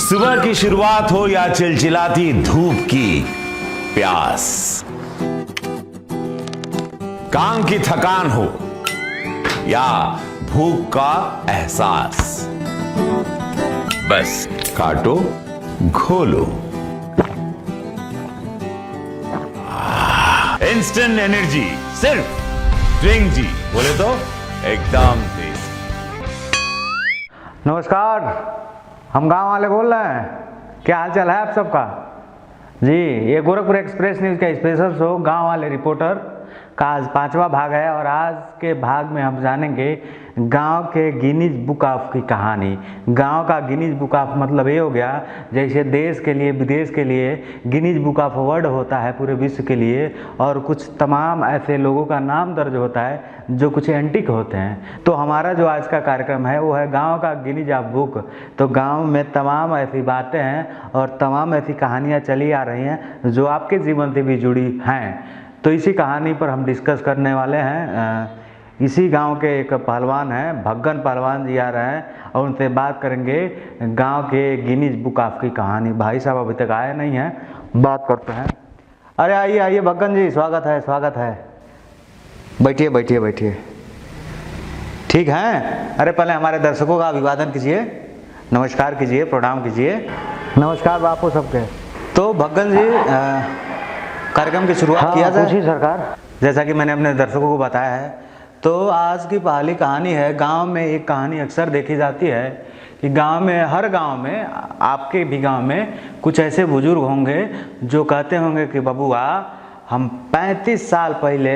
सुबह की शुरुआत हो या चिलचिलाती धूप की प्यास, काम की थकान हो या भूख का एहसास, बस काटो घोलो। इंस्टेंट एनर्जी सिर्फ ड्रिंक जी, बोले तो एकदम तेज। नमस्कार, हम गांव वाले बोल रहे हैं। क्या हाल चाल है आप सबका? जी, ये गोरखपुर एक्सप्रेस न्यूज़ का स्पेशल शो गांव वाले रिपोर्टर का आज 5वां भाग है और आज के भाग में हम जानेंगे गांव के गिनीज बुक ऑफ की कहानी। गांव का गिनीज बुक ऑफ मतलब ये हो गया जैसे देश के लिए विदेश के लिए गिनीज बुक ऑफ वर्ल्ड होता है पूरे विश्व के लिए, और कुछ तमाम ऐसे लोगों का नाम दर्ज होता है जो कुछ एंटिक होते हैं। तो हमारा जो आज का कार्यक्रम है वो है गांव का गिनीज ऑफ बुक। तो गांव में तमाम ऐसी बातें हैं और तमाम ऐसी कहानियाँ चली आ रही हैं जो आपके जीवन से भी जुड़ी हैं। तो इसी कहानी पर हम डिस्कस करने वाले हैं। इसी गांव के एक पहलवान हैं, भग्गन पहलवान जी आ रहे हैं और उनसे बात करेंगे गांव के गिनीज बुक ऑफ की कहानी। भाई साहब अभी तक आए नहीं हैं, बात करते हैं। अरे आइए आइए भग्गन जी, स्वागत है स्वागत है। बैठिए बैठिए बैठिए। ठीक है, अरे पहले हमारे दर्शकों का अभिवादन कीजिए, नमस्कार कीजिए, प्रणाम कीजिए। नमस्कार बापू सबके। तो भग्गन जी कार्यक्रम की शुरुआत किया जाए। पूछिए सरकार। जैसा कि मैंने अपने दर्शकों को बताया है, तो आज की पहली कहानी है। गांव में एक कहानी अक्सर देखी जाती है कि गांव में, हर गांव में, आपके भी गांव में कुछ ऐसे बुजुर्ग होंगे जो कहते होंगे कि बबुआ हम 35 साल पहले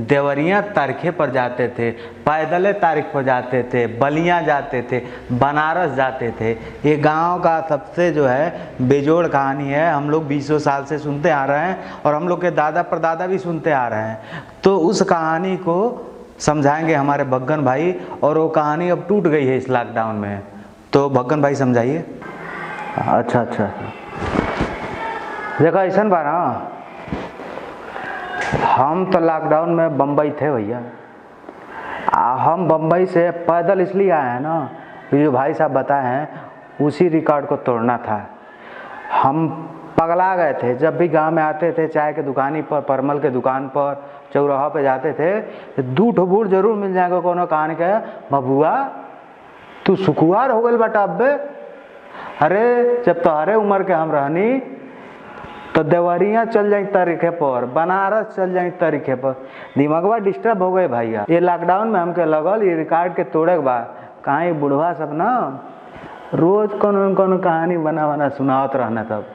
देवरिया तारीखे पर जाते थे, पैदल तारीख पर जाते थे, बलिया जाते थे, बनारस जाते थे। ये गांव का सबसे जो है बेजोड़ कहानी है। हम लोग 20 साल से सुनते आ रहे हैं और हम लोग के दादा परदादा भी सुनते आ रहे हैं। तो उस कहानी को समझाएंगे हमारे भग्गन भाई, और वो कहानी अब टूट गई है इस लॉकडाउन में। तो भग्गन भाई समझाइए। अच्छा अच्छा, देखो ऐसा बा ना, हम तो लॉकडाउन में बम्बई थे भैया। हम बम्बई से पैदल इसलिए आए हैं ना, जो भाई साहब बताए हैं उसी रिकॉर्ड को तोड़ना था। हम पगला गए थे। जब भी गांव में आते थे, चाय के दुकानी पर, परमल के दुकान पर, चौराहा पे जाते थे, तो 2 ठो बूढ़ जरूर मिल जाएगा कोनो कहानी के, बबुआ तू सुकुआर हो गई बेटा अब्बे। अरे जब तो हरे उम्र के हम रहनी तो देवरिया चल जाए तारीखे पर, बनारस चल जाए तारीखे पर। दिमागवा डिस्टर्ब हो गए भैया। ये लॉकडाउन में हमके लगल ये रिकॉर्ड के तोड़े के बाद कहीं बुढ़वा सब ना रोज कौन कौन कहानी बना बना सुनावत रहना। तब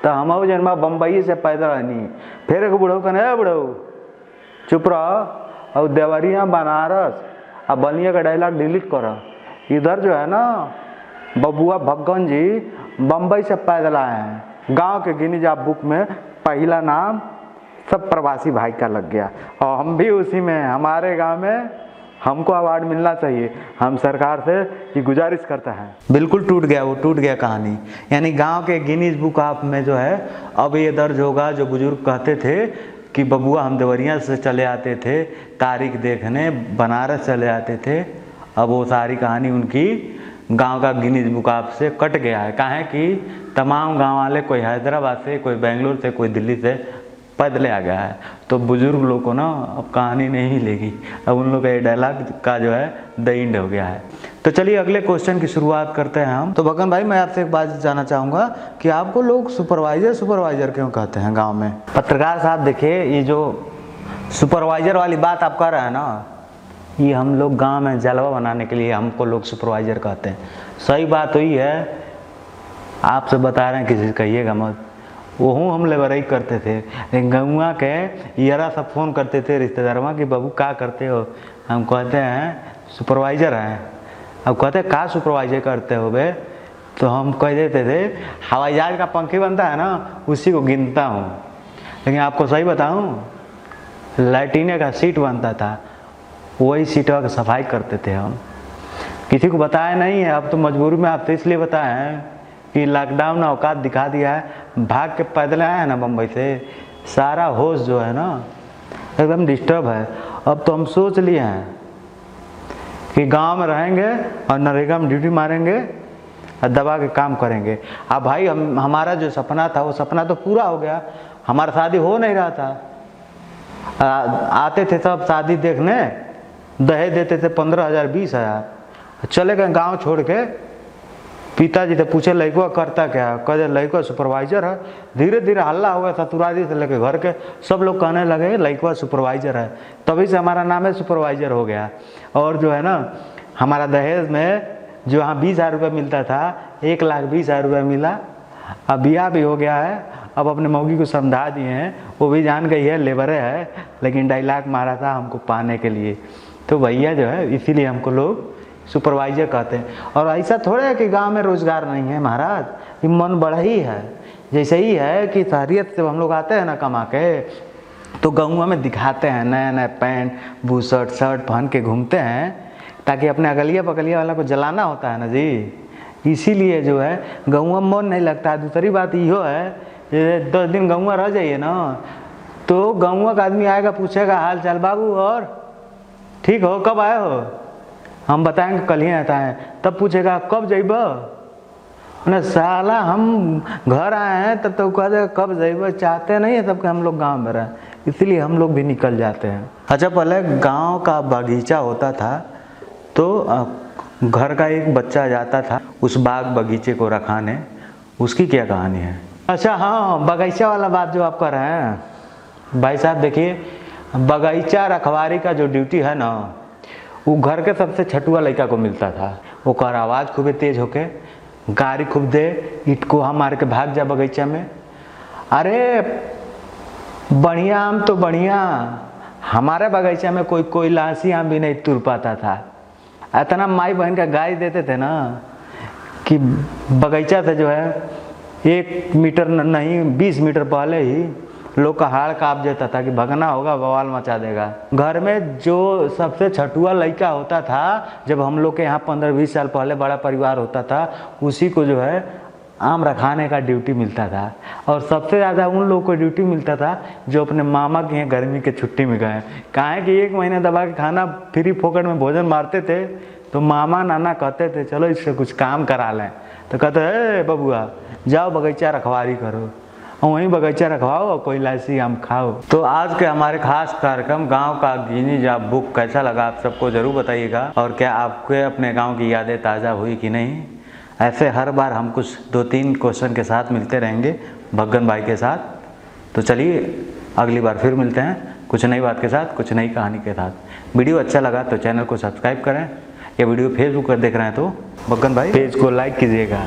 तो हम जन्मा बम्बई से पैदल रहनी, फिर एक बुढ़ऊ कहने बुढ़ऊ चुप रहो और देवरिया बनारस और बलिया का डायलॉग डिलीट करो। इधर जो है ना बबुआ भग्गन जी बम्बई से पैदल आए हैं। गांव के गिनीज ऑफ बुक में पहला नाम सब प्रवासी भाई का लग गया और हम भी उसी में। हमारे गांव में हमको अवार्ड मिलना चाहिए। हम सरकार से ये गुजारिश करते हैं। बिल्कुल टूट गया, वो टूट गया कहानी। यानी गांव के गिनीज बुक ऑफ में जो है अब ये दर्ज होगा जो बुजुर्ग कहते थे कि बबुआ हम देवरिया से चले आते थे तारीख देखने, बनारस चले आते थे। अब वो सारी कहानी उनकी गांव का गिनीज बुक ऑफ से कट गया है। काहे कि तमाम गांव वाले, कोई हैदराबाद से, कोई बेंगलोर से, कोई दिल्ली से पैदल आ गया है। तो बुजुर्ग लोग को ना अब कहानी नहीं मिलेगी। अब उन लोग का डायलॉग का जो है द एंड हो गया है। तो चलिए अगले क्वेश्चन की शुरुआत करते हैं हम। तो भग्गन भाई मैं आपसे एक बात जानना चाहूँगा कि आपको लोग सुपरवाइजर क्यों कहते हैं गाँव में? पत्रकार साहब देखिए, ये जो सुपरवाइजर वाली बात आप कर रहे हैं ना, ये हम लोग गांव में जलवा बनाने के लिए हमको लोग सुपरवाइजर कहते हैं। सही बात हुई है, आपसे बता रहे हैं, किसी से कहिएगा मत। वहूँ हम लेबरई करते थे, लेकिन गौवा के यारा सब फ़ोन करते थे रिश्तेदारवा कि बाबू क्या करते हो? हम कहते हैं सुपरवाइज़र हैं। अब कहते का सुपरवाइजर करते हो बे? तो हम कह देते थे हवाई जहाज का पंखी बनता है ना, उसी को गिनता हूँ। लेकिन आपको सही बताऊँ, लैट्रिन का सीट बनता था, वही सीटों की सफाई करते थे हम। किसी को बताया नहीं है। अब तो मजबूरी में आपसे इसलिए बताए हैं कि लॉकडाउन ने औकात दिखा दिया है। भाग के पैदल आए हैं ना बम्बई से, सारा होश जो है ना एकदम डिस्टर्ब है। अब तो हम सोच लिए हैं कि गांव में रहेंगे और नरेगा में ड्यूटी मारेंगे और दबा के काम करेंगे। अब भाई हमारा जो सपना था वो सपना तो पूरा हो गया, हमारा शादी हो नहीं रहा था। आते थे सब शादी देखने, दहेज देते थे 15,000 20,000, चले गए गांव छोड़ के। पिताजी से पूछे लड़का करता क्या, कहे लड़का सुपरवाइजर है। धीरे धीरे हल्ला हो गया ससुराली से लेके घर के सब लोग कहने लगे लड़का सुपरवाइजर है, तभी से हमारा नाम है सुपरवाइजर हो गया। और जो है ना हमारा दहेज में जो यहाँ 20,000 रुपये मिलता था 1,20,000 रुपये मिला। अब ब्याह भी हो गया है, अब अपने मौगी को समझा दिए हैं, वो भी जान गई है लेबरे है, लेकिन डायलॉग मारा था हमको पाने के लिए। तो भैया जो है इसीलिए हमको लोग सुपरवाइजर कहते हैं। और ऐसा थोड़ा है कि गांव में रोजगार नहीं है महाराज, ये मन बड़ा ही है। जैसे ही है कि शहरियत से हम लोग आते हैं ना कमा के, तो गाँव में दिखाते हैं नया नया पैंट बूशर्ट शर्ट पहन के घूमते हैं, ताकि अपने अगलिया बगलिया वाला को जलाना होता है ना जी, इसीलिए जो है गाँव में मन नहीं लगता है। दूसरी बात यो है 10 दिन गाँव रह जाइए ना, तो गाँव का आदमी आएगा पूछेगा हाल चाल बाबू और ठीक हो, कब आए हो, हम बताएंगे कल ही आता है, तब पूछेगा कब जाइब ना साला, हम घर आए हैं तब तो कह देगा कब जाइब, चाहते नहीं है तब कि हम लोग गांव में रहें, इसलिए हम लोग भी निकल जाते हैं। अच्छा पहले गांव का बगीचा होता था, तो घर का एक बच्चा जाता था उस बाग बगीचे को रखाने, उसकी क्या कहानी है? अच्छा हाँ, बगीचा वाला बात जो आप कर रहे हैं भाई साहब, देखिए बगीचा रखवारी का जो ड्यूटी है ना, वो घर के सबसे छठुआ लड़का को मिलता था। वो कर आवाज़ खूब तेज होके गाड़ी खूब दे, ईट को हम मार के भाग जा बगीचा में। अरे बढ़िया आम तो बढ़िया, हमारे बगीचा में कोई लासी आम भी नहीं तुर पाता था। इतना माई बहन का गाय देते थे ना कि बगीचा से जो है 1 मीटर नहीं 20 मीटर पहले ही लोग का हाड़ काँप जाता था कि भगना होगा बवाल मचा देगा। घर में जो सबसे छठुआ लड़का होता था, जब हम लोग के यहाँ 15-20 साल पहले बड़ा परिवार होता था, उसी को जो है आम रखाने का ड्यूटी मिलता था। और सबसे ज़्यादा उन लोगों को ड्यूटी मिलता था जो अपने मामा के यहाँ गर्मी के छुट्टी में गए। कहाँ कि 1 महीना दबा के खाना फ्री फोकट में भोजन मारते थे, तो मामा नाना कहते थे चलो इससे कुछ काम करा लें, तो कहते हे बबुआ जाओ बगीचा रखवारी करो, वहीं बगीचा रखवाओ और कोई लाइसी आम खाओ। तो आज के हमारे खास कार्यक्रम गांव का गिनीज बुक कैसा लगा आप सबको ज़रूर बताइएगा, और क्या आपके अपने गांव की यादें ताज़ा हुई कि नहीं। ऐसे हर बार हम कुछ 2-3 क्वेश्चन के साथ मिलते रहेंगे भगन भाई के साथ। तो चलिए अगली बार फिर मिलते हैं कुछ नई बात के साथ, कुछ नई कहानी के साथ। वीडियो अच्छा लगा तो चैनल को सब्सक्राइब करें, या वीडियो फेसबुक पर देख रहे हैं तो भगन भाई पेज को लाइक कीजिएगा।